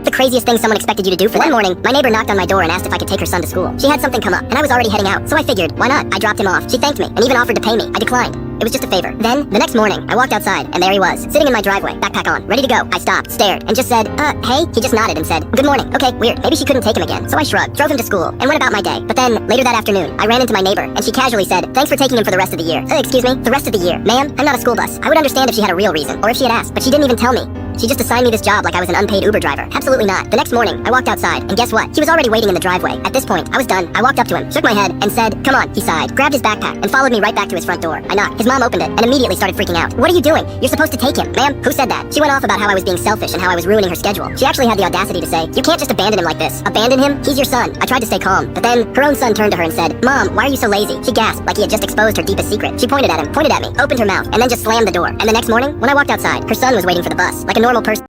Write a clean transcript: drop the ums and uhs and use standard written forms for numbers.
The craziest thing someone expected you to do for them. One morning, my neighbor knocked on my door and asked if I could take her son to school. She had something come up, and I was already heading out, so I figured, why not? I dropped him off. She thanked me, and even offered to pay me. I declined. It was just a favor. Then, the next morning, I walked outside, and there he was, sitting in my driveway, backpack on, ready to go. I stopped, stared, and just said, hey? He just nodded and said, good morning. Okay, weird. Maybe she couldn't take him again. So I shrugged, drove him to school, and went about my day. But then, later that afternoon, I ran into my neighbor, and she casually said, thanks for taking him for the rest of the year. Excuse me? The rest of the year? Ma'am, I'm not a school bus. I would understand if she had a real reason, or if she had asked, but she didn't even tell me. She just assigned me this job like I was an unpaid Uber driver. Absolutely not. The next morning, I walked outside, and guess what? He was already waiting in the driveway. At this point, I was done. I walked up to him, shook my head, and said, come on. He sighed, grabbed his backpack, and followed me right back to his front door. I knocked. His mom opened it, and immediately started freaking out. What are you doing? You're supposed to take him. Ma'am, who said that? She went off about how I was being selfish and how I was ruining her schedule. She actually had the audacity to say, you can't just abandon him like this. Abandon him? He's your son. I tried to stay calm, but then her own son turned to her and said, Mom, why are you so lazy? She gasped like he had just exposed her deepest secret. She pointed at him, pointed at me, opened her mouth, and then just slammed the door. And the next morning, when I walked outside, her son was waiting for the bus, like a normal person.